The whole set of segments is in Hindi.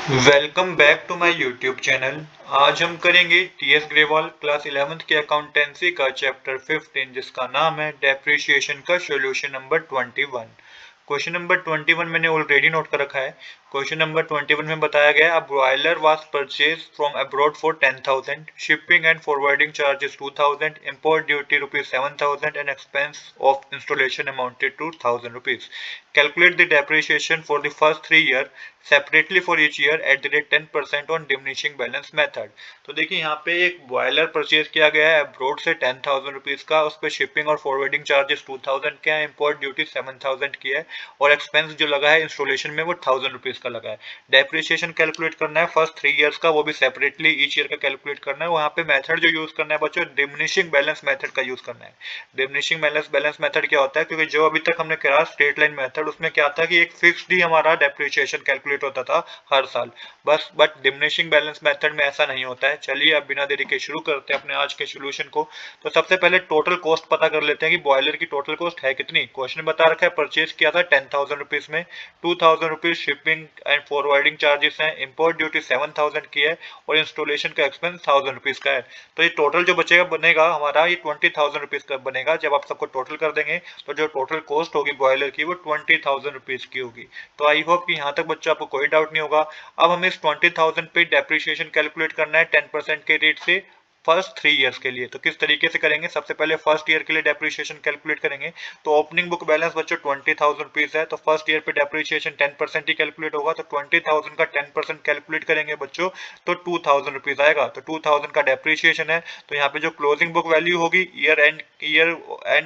Welcome back to my YouTube channel. आज हम करेंगे टीएस ग्रेवाल क्लास 11th के अकाउंटेंसी का चैप्टर 15 जिसका नाम है डेप्रिसिएशन का सॉल्यूशन नंबर 21। क्वेश्चन नंबर 21 मैंने ऑलरेडी नोट कर रखा है। क्वेश्चन नंबर 21 में बताया गया a boiler was purchase from abroad for 10,000, shipping and forwarding charges 2,000, import duty ₹7,000 and expense of installation amounted to ₹1,000। Calculate the depreciation for the first 3 year separately for each year at the rate 10% on diminishing balance method। तो देखिए यहाँ पे एक बॉयलर परचेज किया गया है अब्रोड से 10,000 रुपीज का, उस पर शिपिंग और फॉरवर्डिंग चार्जेस 2,000 के हैं, इंपोर्ट ड्यूटी 7,000 की है और एक्सपेंस जो लगा है इंस्टॉलेशन में वो 1,000 रुपीज का लगा है। डेप्रिसिएशन कैलकुलेट करना है फर्स्ट 3 इयर्स का, वो भी सेपरेटली ईच ईयर का कैलकुलेट करना है। वहाँ पे मेथड जो यूज करना है बच्चों डिमिनिशिंग बैलेंस मेथड का यूज करना है। डिमिनिशिंग बैलेंस मेथड क्या होता है, क्योंकि जो अभी तक हमने करा स्ट्रेट लाइन मेथड उसमें क्या था कि एक फिक्स्ड ही हमारा डेप्रिसिएशन कैलकुलेट होता था हर साल बस, बट डिमिनिशिंग बैलेंस मेथड में ऐसा नहीं होता है। चलिए अब बिना देरी के शुरू करते हैं अपने आज के सॉल्यूशन को। तो सबसे पहले टोटल कॉस्ट पता कर लेते हैं कि बॉयलर की टोटल कॉस्ट है कितनी। क्वेश्चन बता रखा है परचेज किया था 10,000 रुपीज में, 2,000 rupees shipping and forwarding charges हैं, इंपोर्ट ड्यूटी 7,000 की है और इंस्टॉलेशन का एक्सपेंस 1,000 रुपीज का है। तो ये टोटल जो बचेगा बनेगा हमारा ये 20,000 रुपीज का बनेगा। जब आप सबको टोटल कर देंगे तो जो टोटल कॉस्ट होगी बॉयलर की वो 20,000 रुपीज की होगी। तो आई होप कि यहाँ तक बच्चों आपको कोई डाउट नहीं होगा। अब हमें इस 20,000 पे डेप्रिसिएशन कैलकुलेट करना है 10% के रेट से फर्स्ट 3 इयर्स के लिए। तो किस तरीके से करेंगे, सबसे पहले फर्स्ट ईयर के लिए डेप्रिसिएशन कैलकुलेट करेंगे। तो ओपनिंग बुक बैलेंस बच्चों 20,000 रुपीज है, तो फर्स्ट ईयर पे डेप्रिसिएशन 10% ही कैलकुलेट होगा। तो 20,000 का 10% कैलकुलेट करेंगे बच्चों तो 2,000 रुपीज आएगा। तो 2,000 का डेप्रिसिएशन है। तो यहाँ पे जो क्लोजिंग बुक वैल्यू होगी ईयर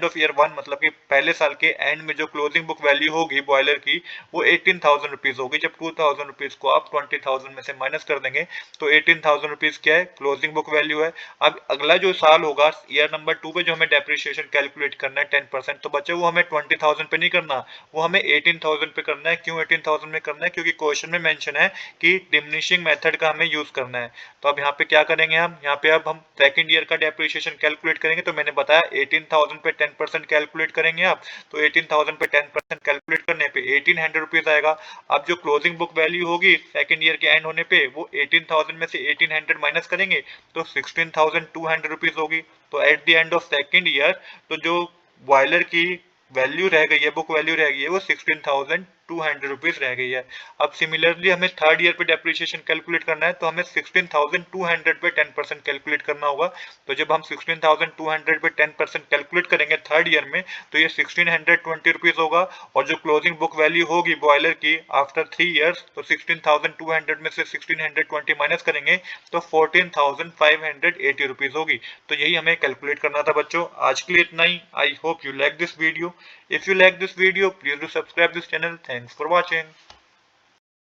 ऑफ ईयर 1 मतलब कि पहले साल के एंड में जो क्लोजिंग बुक वैल्यू होगी बॉयलर की वो 18,000 रुपीज होगी। जब 2,000 रुपीज को आप 20,000 में से माइनस कर देंगे तो 18,000 रुपीज क्या है, क्लोजिंग बुक वैल्यू है। अब अगला जो साल होगा ईयर नंबर 2 पे जो हमें डेप्रिसिएशन कैलकुलेट करना है 10%, तो बच्चे वो हमें 20,000 पे नहीं करना, वो हमें 18,000 पे करना है। क्यों 18,000 में करना है, क्योंकि क्वेश्चन में मेंशन है कि डिमिनिशिंग मेथड का हमें यूज करना है। तो अब यहाँ पे क्या करेंगे हम, यहाँ पे अब हम सेकंड ईयर का डेप्रिसिएशन कैलकुलेट करेंगे। तो मैंने बताया 18,000 पे 10% कैलकुलेट करेंगे आप। तो 18,000 पे 10% कैलकुलेट करने पे 1,800 रुपीज आएगा। अब जो क्लोजिंग बुक वैल्यू होगी सेकंड ईयर के एंड होने पे वो 18,000 में से 1,800 माइनस करेंगे तो 16,200 रुपीज होगी। तो at the end of second year तो जो बॉयलर की वैल्यू रह गई है, बुक वैल्यू रह गई है वो 16,200 रुपीज रह गई है। अब सिमिलरली हमें थर्ड ईयर पे डेप्रिसिएशन कैलकुलेट करना है, तो हमें 16,200 पे 10% कैलकुलेट करना होगा। तो जब हम 16,200 पे 10% कैलकुलेट करेंगे थर्ड ईयर में तो ये 1,620 रुपीज होगा। और जो क्लोजिंग बुक वैल्यू होगी बॉयलर की आफ्टर 3 इयर्स तो 16,200 में से 1,620 माइनस करेंगे तो 14,580 रुपीज होगी। तो यही हमें कैलकुलेट करना था बच्चों। आज के लिए इतना ही। I hope you like this video. If you like this video, please do subscribe this channel. Thanks for watching.